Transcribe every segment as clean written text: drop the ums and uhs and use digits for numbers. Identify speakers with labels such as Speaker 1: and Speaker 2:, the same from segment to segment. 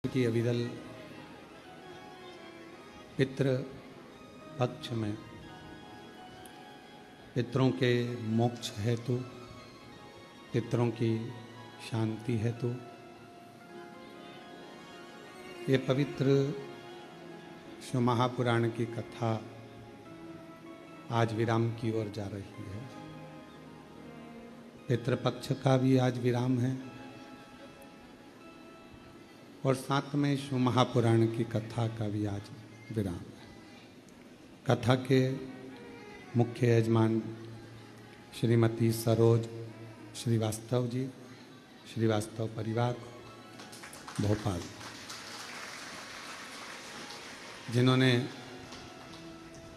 Speaker 1: की अविरल पितृ पक्ष में पितरों के मोक्ष हेतु, पितरों की शांति हेतु ये पवित्र शिव महापुराण की कथा आज विराम की ओर जा रही है। पितृपक्ष का भी आज विराम है और साथ में शिव महापुराण की कथा का भी आज विराम है। कथा के मुख्य यजमान श्रीमती सरोज श्रीवास्तव जी, श्रीवास्तव परिवार भोपाल, जिन्होंने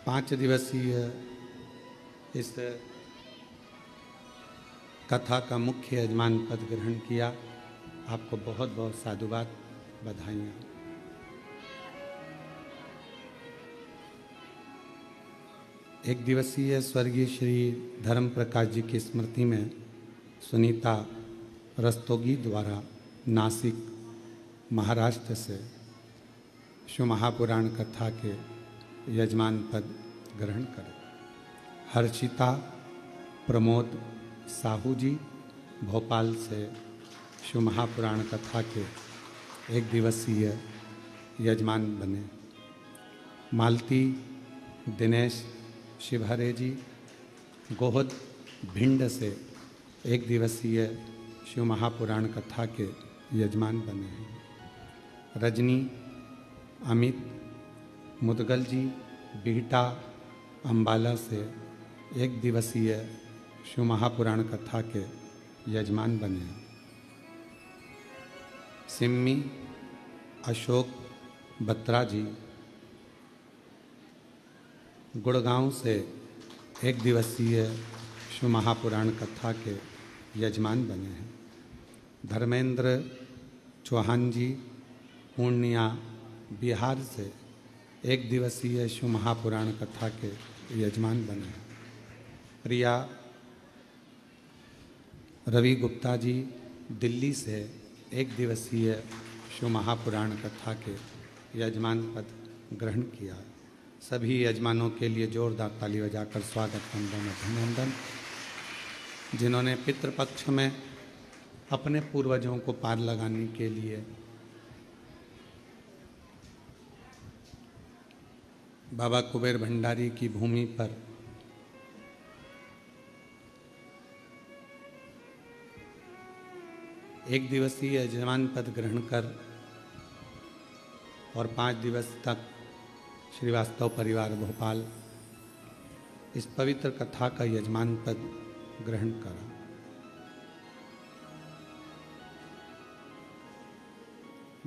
Speaker 1: 5 दिवसीय इस कथा का मुख्य यजमान पद ग्रहण किया। आपको बहुत बहुत साधुवाद, बधाइयाँ। एक दिवसीय स्वर्गीय श्री धर्म प्रकाश जी की स्मृति में सुनीता रस्तोगी द्वारा नासिक महाराष्ट्र से शिव महापुराण कथा के यजमान पद ग्रहण करें। हर्षिता प्रमोद साहू जी भोपाल से शिव महापुराण कथा के 1 दिवसीय यजमान बने। मालती दिनेश शिवहरे जी गोहद भिंड से 1 दिवसीय शिव महापुराण कथा के यजमान बने हैं। रजनी अमित मुदगल जी बीहटा अंबाला से 1 दिवसीय शिव महापुराण कथा के यजमान बने हैं। सिम्मी अशोक बत्रा जी गुड़गांव से 1 दिवसीय शिव महापुराण कथा के यजमान बने हैं। धर्मेंद्र चौहान जी पूर्णिया बिहार से 1 दिवसीय शिव महापुराण कथा के यजमान बने हैं। प्रिया रवि गुप्ता जी दिल्ली से 1 दिवसीय शिव महापुराण कथा के यजमान पद ग्रहण किया। सभी यजमानों के लिए जोरदार ताली बजाकर स्वागत, वंदन, अभिनंदन। जिन्होंने पितृपक्ष में अपने पूर्वजों को पार लगाने के लिए बाबा कुबेर भंडारी की भूमि पर एक दिवसीय यजमान पद ग्रहण कर और 5 दिवस तक श्रीवास्तव परिवार भोपाल इस पवित्र कथा का यजमान पद ग्रहण करा।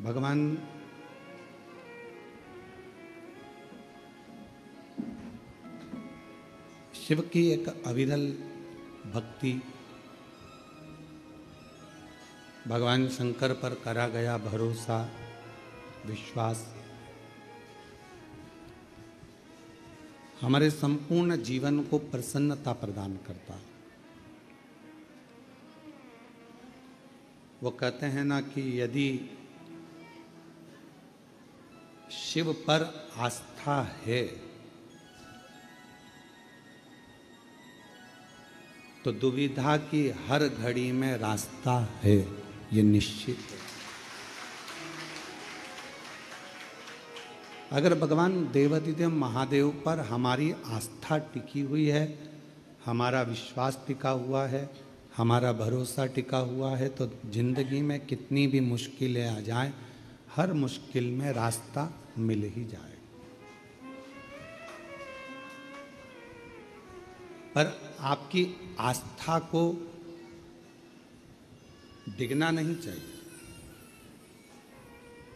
Speaker 1: भगवान शिव की एक अविरल भक्ति, भगवान शंकर पर करा गया भरोसा, विश्वास हमारे संपूर्ण जीवन को प्रसन्नता प्रदान करता है। वो कहते हैं ना कि यदि शिव पर आस्था है तो दुविधा की हर घड़ी में रास्ता है, ये निश्चित है। अगर भगवान देवादिदेव महादेव पर हमारी आस्था टिकी हुई है, हमारा विश्वास टिका हुआ है, हमारा भरोसा टिका हुआ है, तो जिंदगी में कितनी भी मुश्किलें आ जाएं, हर मुश्किल में रास्ता मिल ही जाए। पर आपकी आस्था को डिगना नहीं चाहिए,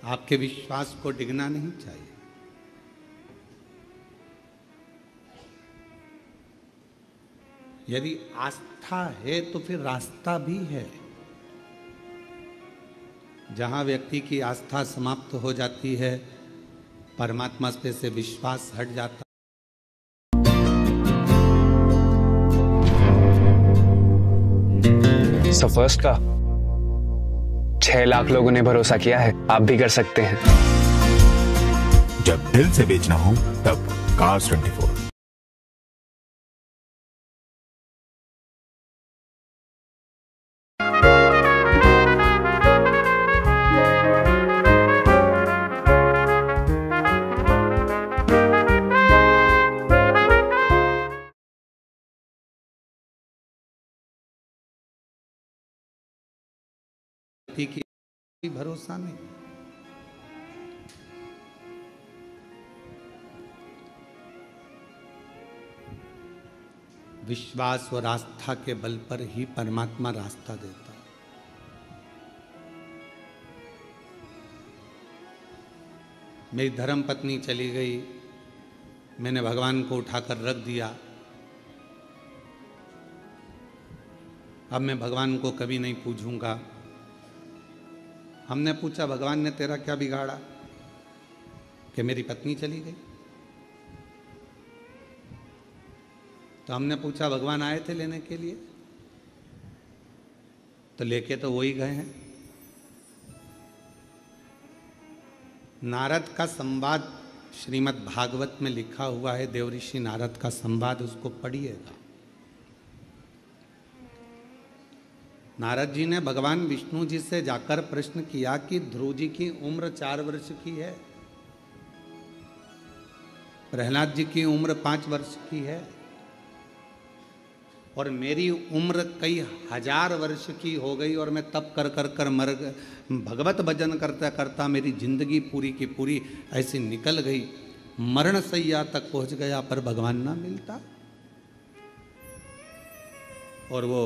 Speaker 1: आपके विश्वास को डिगना नहीं चाहिए। यदि आस्था है तो फिर रास्ता भी है। जहां व्यक्ति की आस्था समाप्त हो जाती है, परमात्मा पे से विश्वास हट जाता।
Speaker 2: फर्स्ट का 6 लाख लोगों ने भरोसा किया है, आप भी कर सकते हैं।
Speaker 3: जब दिल से बेचना हो तब कार्स 24।
Speaker 1: की भरोसा नहीं। विश्वास और आस्था के बल पर ही परमात्मा रास्ता देता है। मेरी धर्म पत्नी चली गई, मैंने भगवान को उठाकर रख दिया। अब मैं भगवान को कभी नहीं पूछूंगा। हमने पूछा, भगवान ने तेरा क्या बिगाड़ा कि मेरी पत्नी चली गई? तो हमने पूछा, भगवान आए थे लेने के लिए? तो लेके तो वही गए हैं। नारद का संवाद श्रीमद् भागवत में लिखा हुआ है, देवऋषि नारद का संवाद, उसको पढ़िएगा। नारद जी ने भगवान विष्णु जी से जाकर प्रश्न किया कि ध्रुव जी की उम्र 4 वर्ष की है, प्रहलाद जी की उम्र 5 वर्ष की है, और मेरी उम्र कई हजार वर्ष की हो गई और मैं तप कर कर कर मर भगवत भजन करता करता मेरी जिंदगी पूरी की पूरी ऐसी निकल गई, मरण सैया तक पहुंच गया, पर भगवान ना मिलता। और वो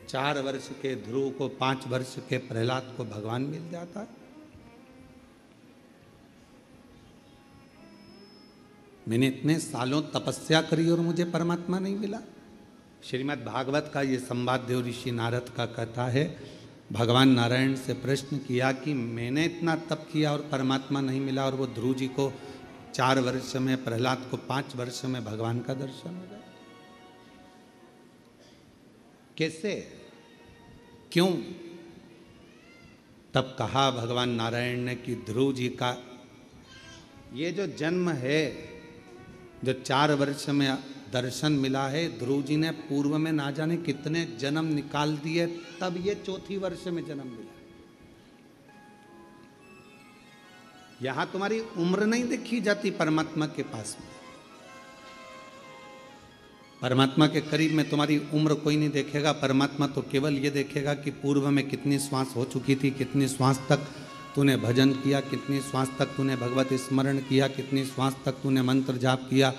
Speaker 1: 4 वर्ष के ध्रुव को 5 वर्ष के प्रहलाद को भगवान मिल जाता। मैंने इतने सालों तपस्या करी और मुझे परमात्मा नहीं मिला। श्रीमद् भागवत का ये संवाद देवऋषि नारद का कहता है, भगवान नारायण से प्रश्न किया कि मैंने इतना तप किया और परमात्मा नहीं मिला, और वो ध्रुव जी को 4 वर्ष में, प्रहलाद को 5 वर्ष में भगवान का दर्शन हो गया। कैसे, क्यों? तब कहा भगवान नारायण ने कि ध्रुव जी का ये जो जन्म है, जो 4 वर्ष में दर्शन मिला है, ध्रुव जी ने पूर्व में ना जाने कितने जन्म निकाल दिए, तब ये 4थी वर्ष में जन्म मिला। यहां तुम्हारी उम्र नहीं देखी जाती परमात्मा के पास में। परमात्मा के करीब में तुम्हारी उम्र कोई नहीं देखेगा। परमात्मा तो केवल ये देखेगा कि पूर्व में कितनी श्वास हो चुकी थी, कितनी श्वास तक तूने भजन किया, कितनी श्वास तक तूने भगवत स्मरण किया, कितनी श्वास तक तूने मंत्र जाप किया,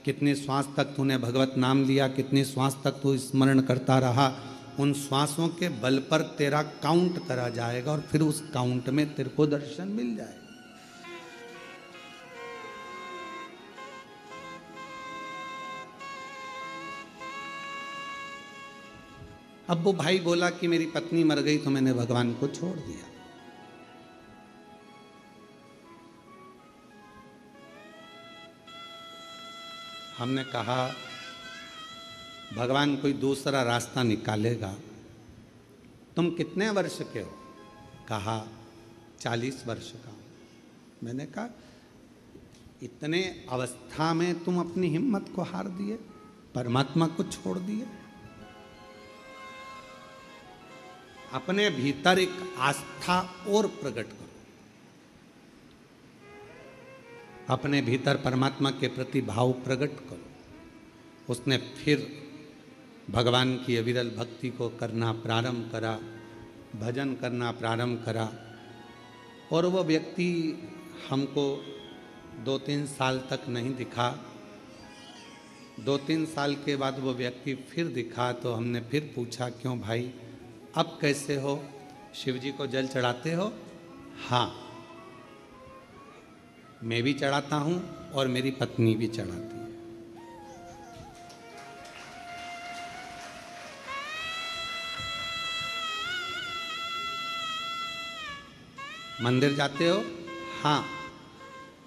Speaker 1: कितनी श्वास तक तूने भगवत नाम लिया, कितनी श्वास तक तू स्मरण करता रहा। उन श्वासों के बल पर तेरा काउंट करा जाएगा और फिर उस काउंट में तेरे को दर्शन मिल जाएगा। अब वो भाई बोला कि मेरी पत्नी मर गई तो मैंने भगवान को छोड़ दिया। हमने कहा भगवान कोई दूसरा रास्ता निकालेगा। तुम कितने वर्ष के हो? कहा 40 वर्ष का हूं। मैंने कहा इतने अवस्था में तुम अपनी हिम्मत को हार दिए, परमात्मा को छोड़ दिए। अपने भीतर एक आस्था और प्रकट करो, अपने भीतर परमात्मा के प्रति भाव प्रकट करो। उसने फिर भगवान की अविरल भक्ति को करना प्रारंभ करा, भजन करना प्रारंभ करा, और वो व्यक्ति हमको 2-3 साल तक नहीं दिखा। 2-3 साल के बाद वो व्यक्ति फिर दिखा, तो हमने फिर पूछा क्यों भाई अब कैसे हो? शिव जी को जल चढ़ाते हो? हाँ, मैं भी चढ़ाता हूं और मेरी पत्नी भी चढ़ाती है। मंदिर जाते हो? हाँ,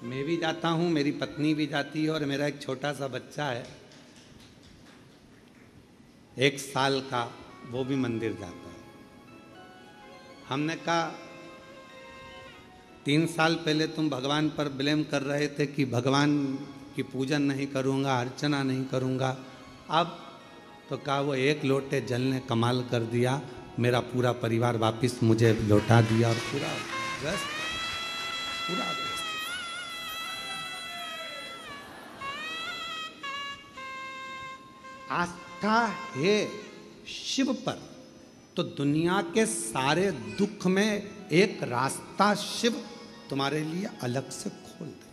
Speaker 1: मैं भी जाता हूं, मेरी पत्नी भी जाती है, और मेरा एक छोटा सा बच्चा है 1 साल का, वो भी मंदिर जाता है। हमने कहा 3 साल पहले तुम भगवान पर ब्लेम कर रहे थे कि भगवान की पूजन नहीं करूँगा, अर्चना नहीं करूँगा। अब तो कहा वो एक लोटे जल ने कमाल कर दिया, मेरा पूरा परिवार वापस मुझे लौटा दिया और पूरा व्यस्त, पूरा व्यस्त। आस्था है शिव पर तो दुनिया के सारे दुख में एक रास्ता शिव तुम्हारे लिए अलग से खोल दे।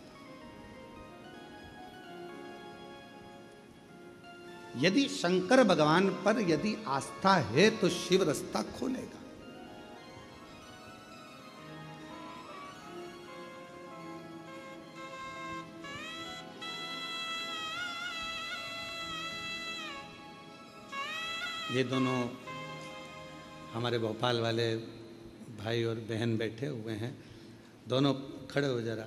Speaker 1: यदि शंकर भगवान पर यदि आस्था है तो शिव रास्ता खोलेगा। ये दोनों हमारे भोपाल वाले भाई और बहन बैठे हुए हैं, दोनों खड़े हो जरा।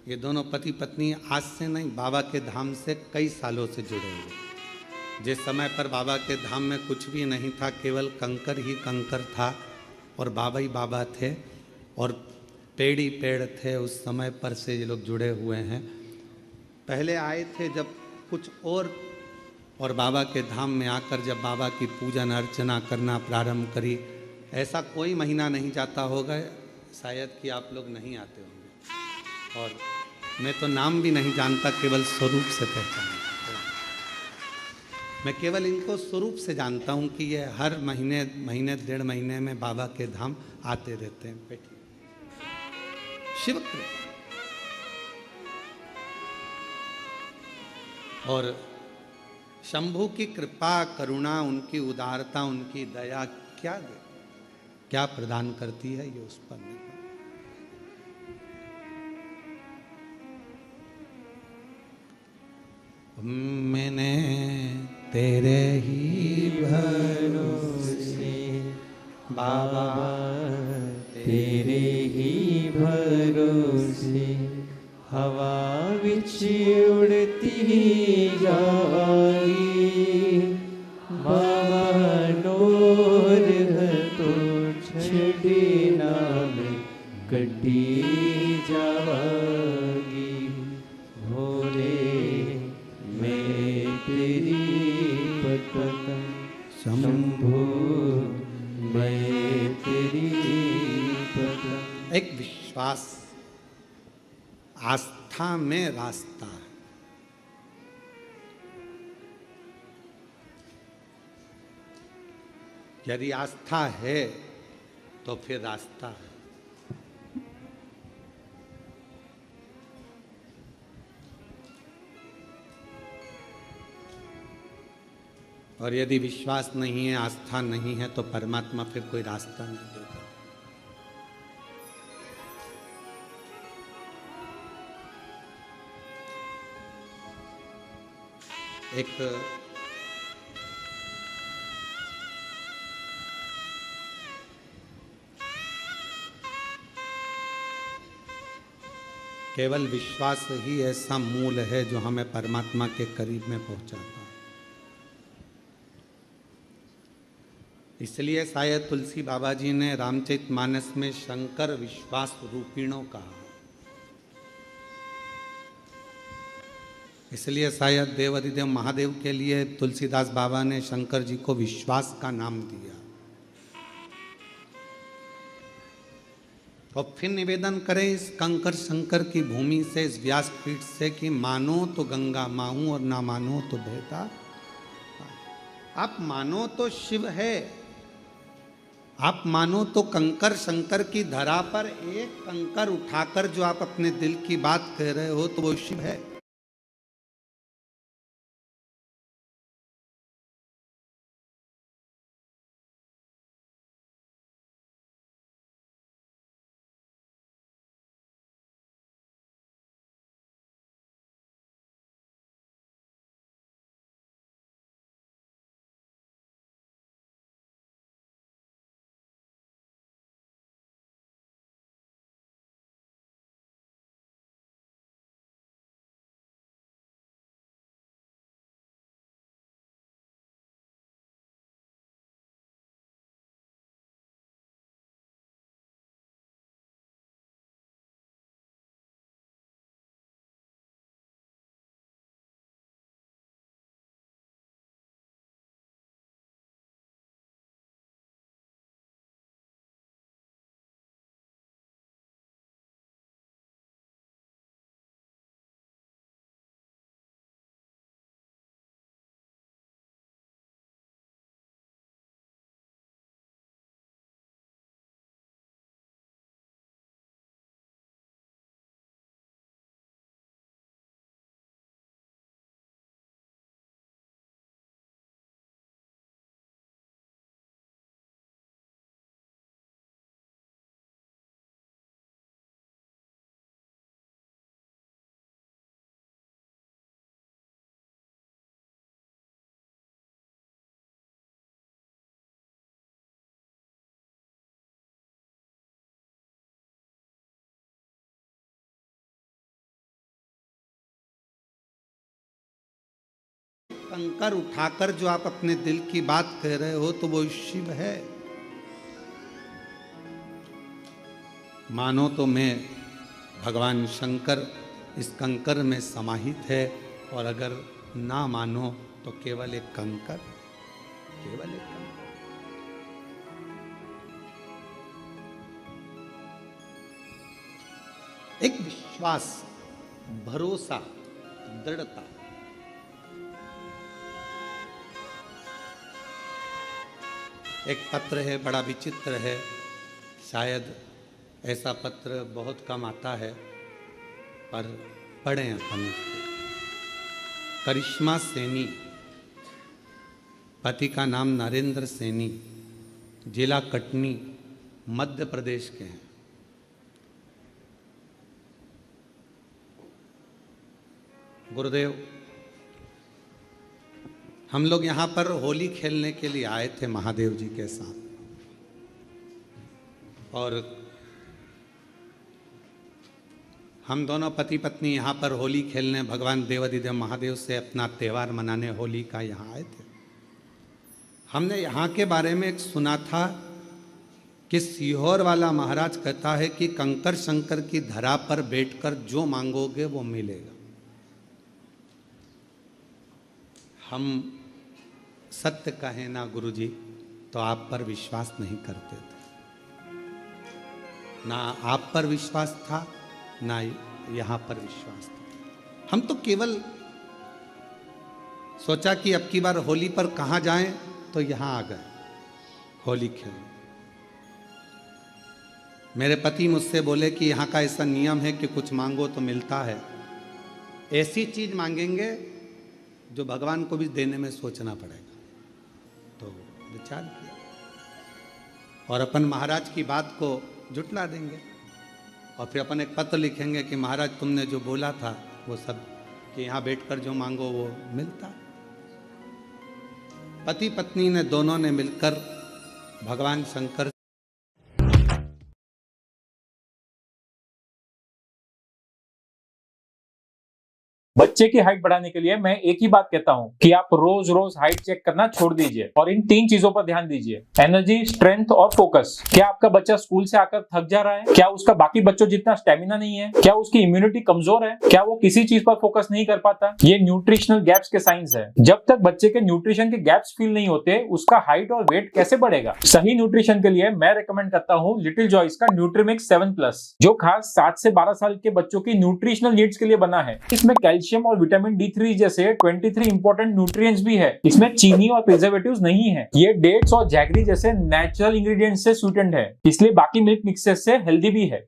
Speaker 1: ये दोनों पति पत्नी आज से नहीं, बाबा के धाम से कई सालों से जुड़े हुए। जिस समय पर बाबा के धाम में कुछ भी नहीं था, केवल कंकर ही कंकर था और बाबा ही बाबा थे और पेड़ ही पेड़ थे, उस समय पर से ये लोग जुड़े हुए हैं। पहले आए थे जब कुछ और बाबा के धाम में आकर जब बाबा की पूजन अर्चना करना प्रारंभ करी, ऐसा कोई महीना नहीं जाता होगा शायद कि आप लोग नहीं आते होंगे। और मैं तो नाम भी नहीं जानता, केवल स्वरूप से पहचानता। मैं केवल इनको स्वरूप से जानता हूँ कि ये हर महीने 1.5 महीने में बाबा के धाम आते रहते हैं। बैठिए। शिव कृपा और शंभु की कृपा, करुणा, उनकी उदारता, उनकी दया क्या प्रदान करती है, ये उस पर निर्भर। मैंने तेरे ही भरोसे बाबा,
Speaker 4: तेरे ही भरोसे हवा विच उड़ती जागी। बाबा नूर तो छड़ी नाम कटी जावागी। भोले मैं तेरी पतन, शंभु मैं तेरी पतन।
Speaker 1: एक विश्वास, आस्था में रास्ता है। यदि आस्था है तो फिर रास्ता है। और यदि विश्वास नहीं है, आस्था नहीं है, तो परमात्मा फिर कोई रास्ता नहीं देगा। एक केवल विश्वास ही ऐसा मूल है जो हमें परमात्मा के करीब में पहुंचाता है। इसलिए शायद तुलसी बाबा जी ने रामचरितमानस में शंकर विश्वास रूपिणों कहा। इसलिए शायद देवाधिदेव महादेव के लिए तुलसीदास बाबा ने शंकर जी को विश्वास का नाम दिया। और फिर निवेदन करें इस कंकर शंकर की भूमि से, इस व्यासपीठ से कि मानो तो गंगा माहूं और ना मानो तो बहता। आप मानो तो शिव है, आप मानो तो कंकर शंकर की धरा पर एक कंकर उठाकर जो आप अपने दिल की बात कह रहे हो तो वो शिव है। कंकर उठाकर जो आप अपने दिल की बात कह रहे हो तो वो शिव है। मानो तो मैं भगवान शंकर इस कंकर में समाहित है, और अगर ना मानो तो केवल एक कंकर, केवल एक कंकर। एक विश्वास, भरोसा, दृढ़ता। एक पत्र है, बड़ा विचित्र है, शायद ऐसा पत्र बहुत कम आता है, पर पढ़ें अपन। करिश्मा सैनी, पति का नाम नरेंद्र सैनी, जिला कटनी, मध्य प्रदेश के हैं। गुरुदेव, हम लोग यहाँ पर होली खेलने के लिए आए थे महादेव जी के साथ, और हम दोनों पति पत्नी यहाँ पर होली खेलने भगवान देवाधिदेव महादेव से अपना त्यौहार मनाने होली का यहाँ आए थे। हमने यहाँ के बारे में एक सुना था कि सीहोर वाला महाराज कहता है कि कंकर शंकर की धरा पर बैठकर जो मांगोगे वो मिलेगा। हम सत्य कहें ना गुरुजी तो आप पर विश्वास नहीं करते थे, ना आप पर विश्वास था ना यहाँ पर विश्वास था। हम तो केवल सोचा कि अब की बार होली पर कहाँ जाएं, तो यहाँ आ गए होली खेलने। मेरे पति मुझसे बोले कि यहाँ का ऐसा नियम है कि कुछ मांगो तो मिलता है, ऐसी चीज मांगेंगे जो भगवान को भी देने में सोचना पड़ेगा। तो विचार किया और अपन महाराज की बात को जुटला देंगे, और फिर अपन एक पत्र लिखेंगे कि महाराज तुमने जो बोला था वो सब, कि यहाँ बैठकर जो मांगो वो मिलता। पति पत्नी ने दोनों ने मिलकर भगवान शंकर
Speaker 5: बच्चे की हाइट बढ़ाने के लिए मैं एक ही बात कहता हूं कि आप रोज रोज हाइट चेक करना छोड़ दीजिए और इन 3 चीजों पर ध्यान दीजिए: एनर्जी, स्ट्रेंथ और फोकस। क्या आपका बच्चा स्कूल से आकर थक जा रहा है? क्या उसका बाकी बच्चों जितना स्टेमिना नहीं है? क्या उसकी इम्यूनिटी कमजोर है? क्या वो किसी चीज पर फोकस नहीं कर पाता? ये न्यूट्रिशनल गैप्स के साइंस है। जब तक बच्चे के न्यूट्रिशन के गैप्स फील नहीं होते, उसका हाइट और वेट कैसे बढ़ेगा? सही न्यूट्रिशन के लिए मैं रिकमेंड करता हूँ लिटिल जॉयस का न्यूट्रीमिक्स 7+, जो खास 7 से 12 साल के बच्चों की न्यूट्रिशनल नीड्स के लिए बना है। इसमें कैल्शियम और विटामिन D3 जैसे 23 इंपॉर्टेंट न्यूट्रिएंट्स भी है। इसमें चीनी और प्रिजर्वेटिव्स नहीं है। ये डेट्स और जैगरी जैसे नेचुरल इंग्रेडिएंट्स से स्वीटेंड है, इसलिए बाकी मिल्क मिक्सेस से हेल्दी भी है।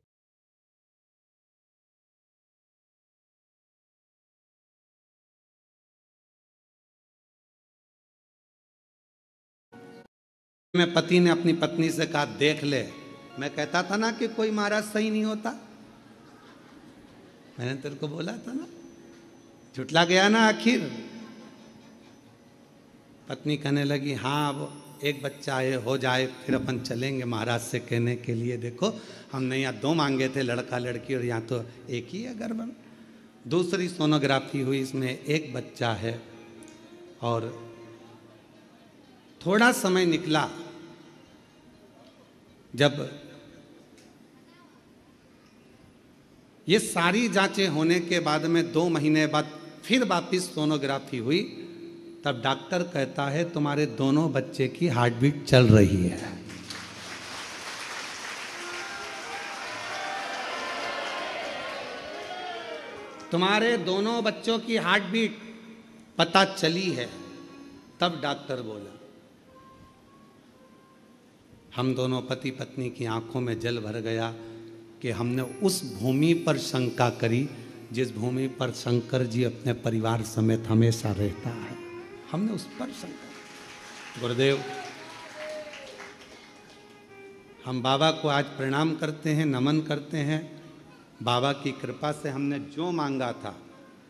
Speaker 1: में पति ने अपनी पत्नी से कहा देख ले, मैं कहता था ना कि कोई महाराज सही नहीं होता, मैंने तेरे को बोला था ना, झुटला गया ना आखिर। पत्नी कहने लगी हाँ अब एक बच्चा है, हो जाए फिर अपन चलेंगे महाराज से कहने के लिए, देखो हमने यहाँ 2 मांगे थे, लड़का लड़की, और यहाँ तो एक ही है गर्भ में। दूसरी सोनोग्राफी हुई, इसमें एक बच्चा है। और थोड़ा समय निकला जब ये सारी जांचें होने के बाद में 2 महीने बाद फिर वापिस सोनोग्राफी हुई, तब डॉक्टर कहता है तुम्हारे दोनों बच्चे की हार्ट बीट चल रही है। तुम्हारे दोनों बच्चों की हार्ट बीट पता चली है। तब डॉक्टर बोला। हम दोनों पति पत्नी की आंखों में जल भर गया कि हमने उस भूमि पर शंका करी जिस भूमि पर शंकर जी अपने परिवार समेत हमेशा रहता है, हमने उस पर शंका। गुरुदेव, हम बाबा को आज प्रणाम करते हैं, नमन करते हैं। बाबा की कृपा से हमने जो मांगा था,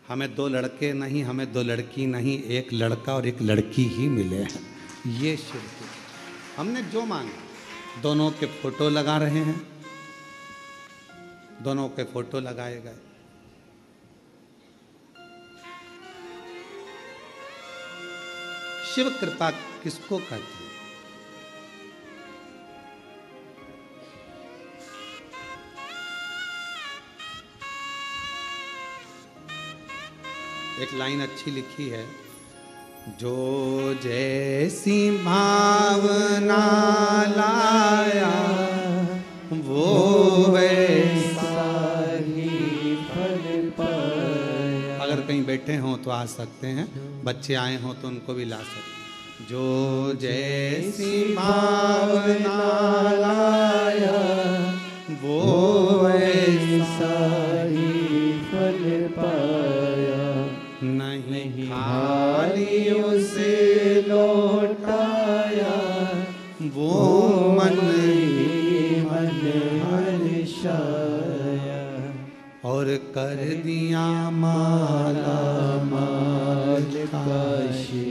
Speaker 1: हमें 2 लड़के नहीं, हमें 2 लड़की नहीं, 1 लड़का और 1 लड़की ही मिले हैं। ये शिव की हमने जो मांगा। दोनों के फोटो लगा रहे हैं, दोनों के फोटो लगाए गए। शिव कृपा किसको कहते हैं? एक लाइन अच्छी लिखी है, जो जैसी भावना लाया वो वैसा
Speaker 4: ही फल पाया।
Speaker 1: अगर कहीं बैठे हों तो आ सकते हैं, बच्चे आए हों तो उनको भी ला सकते हैं। जो जैसी भावना लाया वो वैसा
Speaker 4: ही फल पाया।
Speaker 1: नहीं खाली उसे लौटाया वो मन
Speaker 4: ही मन हर्षाया।
Speaker 1: और कर दिया माला माल
Speaker 4: काशी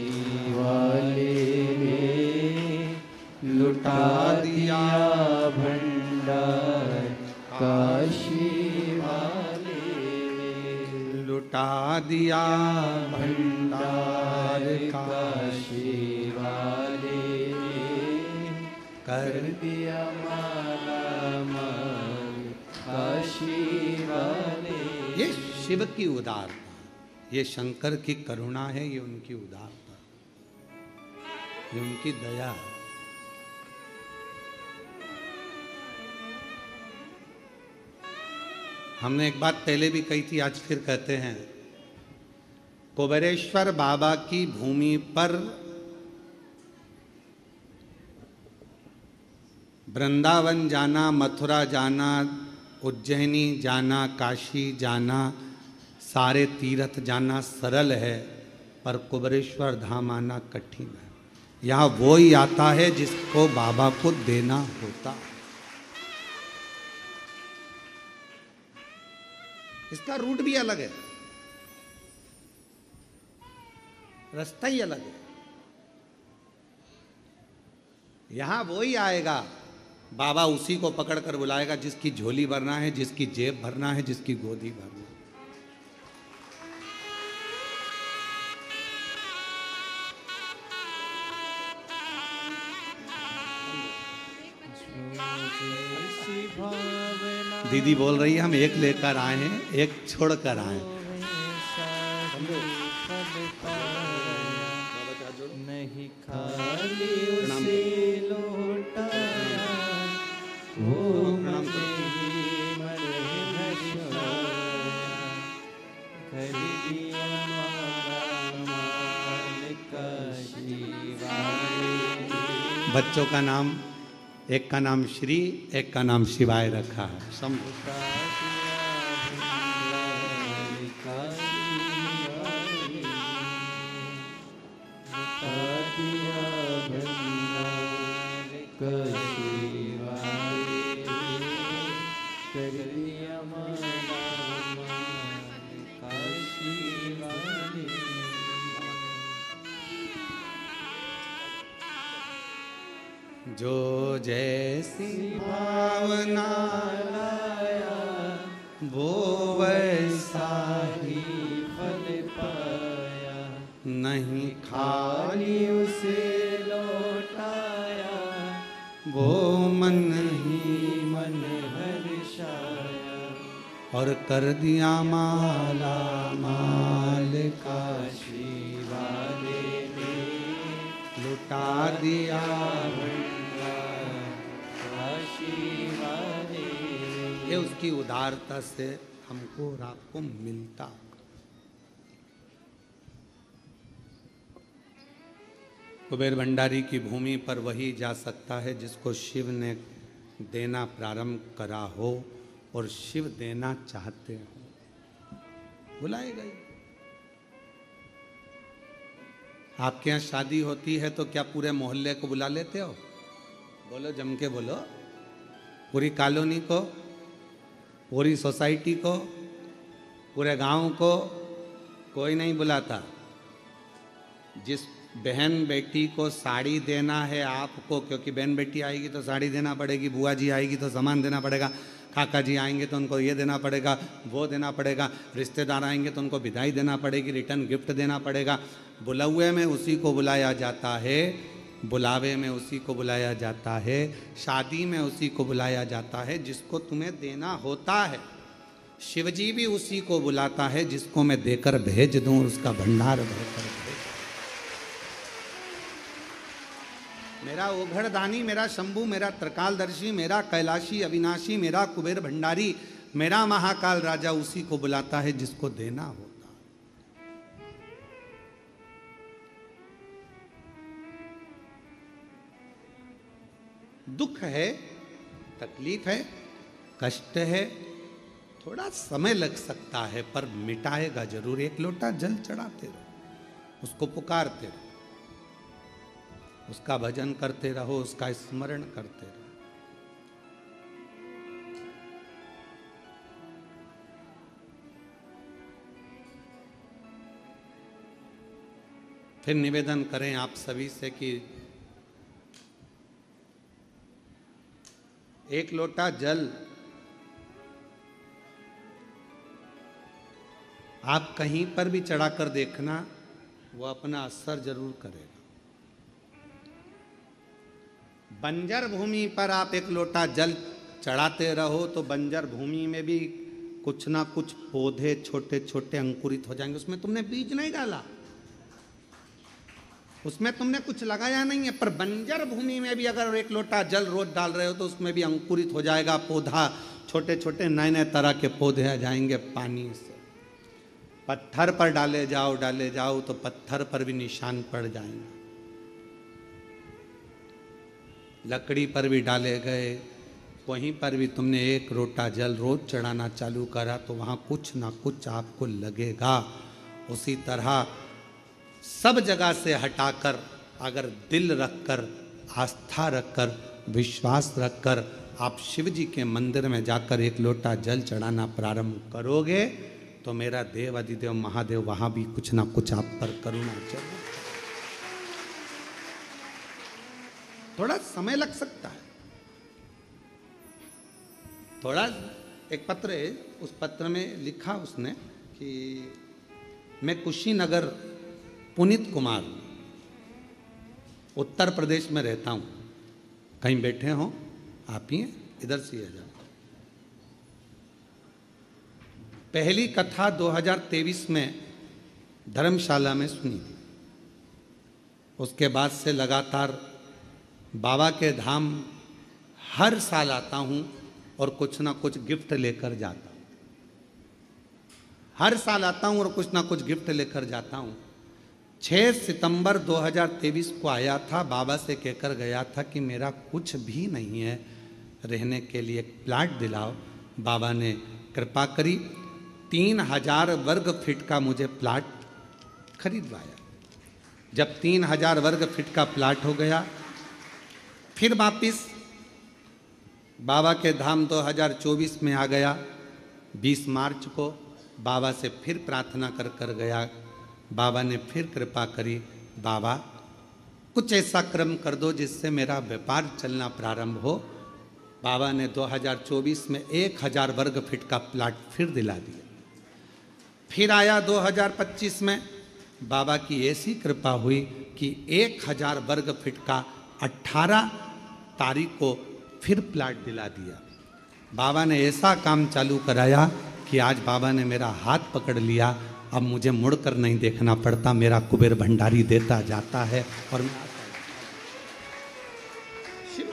Speaker 4: वाले ने लुटा दिया भंडार काशी वाले ने।
Speaker 1: लुटा दिया भंडार
Speaker 4: काशी वाले ने
Speaker 1: कर
Speaker 4: दिया माला माल काशी वाले।
Speaker 1: ये शिव की उदारता, ये शंकर की करुणा है, ये उनकी उदारता, ये उनकी दया है। हमने एक बात पहले भी कही थी, आज फिर कहते हैं। कुबेरेश्वर बाबा की भूमि पर वृंदावन जाना, मथुरा जाना, उज्जैनी जाना, काशी जाना, सारे तीर्थ जाना सरल है, पर कुबेरेश्वर धाम आना कठिन है। यहाँ वो ही आता है जिसको बाबा को देना होता है। इसका रूट भी अलग है, रास्ता ही अलग है। यहां वो ही आएगा, बाबा उसी को पकड़ कर बुलाएगा जिसकी झोली भरना है, जिसकी जेब भरना है, जिसकी गोदी भरना है। दीदी बोल रही है हम एक लेकर आए हैं, एक छोड़कर आए हैं।
Speaker 4: नहीं खाली उसे लौटाया वो मन ही मन हर्षाया। कर दिया माला माल काशी वाले।
Speaker 1: बच्चों का नाम, एक का नाम श्री, एक का नाम शिवाय रखा है। समझो। जो जैसी भावना लाया वो वैसा ही
Speaker 4: फल पाया।
Speaker 1: नहीं खाली
Speaker 4: उसे लौटाया
Speaker 1: वो मन
Speaker 4: ही मन हर्षाया।
Speaker 1: और कर दिया माला माल
Speaker 4: काशी वाले ने
Speaker 1: लुटा दिया
Speaker 4: काशी वाले।
Speaker 1: ये उसकी उदारता से हमको और आपको मिलता। कुबेर भंडारी की भूमि पर वही जा सकता है जिसको शिव ने देना प्रारंभ करा हो और शिव देना चाहते हो। बुलाएगा ही। आपके यहाँ शादी होती है तो क्या पूरे मोहल्ले को बुला लेते हो? बोलो, जम के बोलो। पूरी कॉलोनी को, पूरी सोसाइटी को, पूरे गांव को कोई नहीं बुलाता। जिस बहन बेटी को साड़ी देना है आपको, क्योंकि बहन बेटी आएगी तो साड़ी देना पड़ेगी, बुआ जी आएगी तो सामान देना पड़ेगा, काका जी आएंगे तो उनको ये देना पड़ेगा, वो देना पड़ेगा, रिश्तेदार आएंगे तो उनको विदाई देना पड़ेगी, रिटर्न गिफ्ट देना पड़ेगा। बुलावे में उसी को बुलाया जाता है, बुलावे में उसी को बुलाया जाता है, शादी में उसी को बुलाया जाता है जिसको तुम्हें देना होता है। शिवजी भी उसी को बुलाता है जिसको मैं देकर भेज दूं, उसका भंडार भरकर भेज। मेरा ओघड़दानी, मेरा शंभू, मेरा त्रिकालदर्शी, मेरा कैलाशी अविनाशी, मेरा कुबेर भंडारी, मेरा महाकाल राजा उसी को बुलाता है जिसको देना होता। दुख है, तकलीफ है, कष्ट है, थोड़ा समय लग सकता है पर मिटाएगा जरूर। एक लोटा जल चढ़ाते रहो, उसको पुकारते रहो, उसका भजन करते रहो, उसका स्मरण करते रहो। फिर निवेदन करें आप सभी से कि एक लोटा जल आप कहीं पर भी चढ़ाकर देखना, वो अपना असर जरूर करेगा। बंजर भूमि पर आप एक लोटा जल चढ़ाते रहो तो बंजर भूमि में भी कुछ ना कुछ पौधे छोटे छोटे अंकुरित हो जाएंगे। उसमें तुमने बीज नहीं डाला, उसमें तुमने कुछ लगाया नहीं है, पर बंजर भूमि में भी अगर एक लोटा जल रोज डाल रहे हो तो उसमें भी अंकुरित हो जाएगा पौधा। छोटे छोटे नए नए तरह के पौधे आ जाएंगे पानी से। पत्थर पर डाले जाओ तो पत्थर पर भी निशान पड़ जाएंगे। लकड़ी पर भी डाले गए, वहीं पर भी तुमने एक लोटा जल रोज चढ़ाना चालू करा तो वहाँ कुछ ना कुछ आपको लगेगा। उसी तरह सब जगह से हटाकर अगर दिल रखकर, आस्था रखकर, विश्वास रखकर आप शिव जी के मंदिर में जाकर एक लोटा जल चढ़ाना प्रारंभ करोगे तो मेरा देव अधिदेव महादेव वहाँ भी कुछ ना कुछ आप पर करुणा जरूर। थोड़ा समय लग सकता है, थोड़ा। एक पत्र है, उस पत्र में लिखा उसने कि मैं कुशीनगर, पुनीत कुमार, उत्तर प्रदेश में रहता हूँ। कहीं बैठे हो आप ही इधर से आ जाओ। पहली कथा 2023 में धर्मशाला में सुनी थी। उसके बाद से लगातार बाबा के धाम हर साल आता हूँ और कुछ ना कुछ गिफ्ट लेकर जाता हूँ। हर साल आता हूँ और कुछ ना कुछ गिफ्ट लेकर जाता हूँ। 6 सितंबर 2023 को आया था, बाबा से कहकर गया था कि मेरा कुछ भी नहीं है, रहने के लिए प्लाट दिलाओ। बाबा ने कृपा करी, 3000 वर्ग फीट का मुझे प्लाट खरीदवाया। जब 3000 वर्ग फीट का प्लाट हो गया, फिर वापिस बाबा के धाम 2024 में आ गया। 20 मार्च को बाबा से फिर प्रार्थना कर कर गया। बाबा ने फिर कृपा करी, बाबा कुछ ऐसा क्रम कर दो जिससे मेरा व्यापार चलना प्रारंभ हो। बाबा ने 2024 में 1000 वर्ग फीट का प्लाट फिर दिला दिया। फिर आया 2025 में, बाबा की ऐसी कृपा हुई कि 1000 वर्ग फीट का 18 तारीख को फिर प्लाट दिला दिया। बाबा ने ऐसा काम चालू कराया कि आज बाबा ने मेरा हाथ पकड़ लिया। अब मुझे मुड़कर नहीं देखना पड़ता, मेरा कुबेर भंडारी देता जाता है और मैं शिव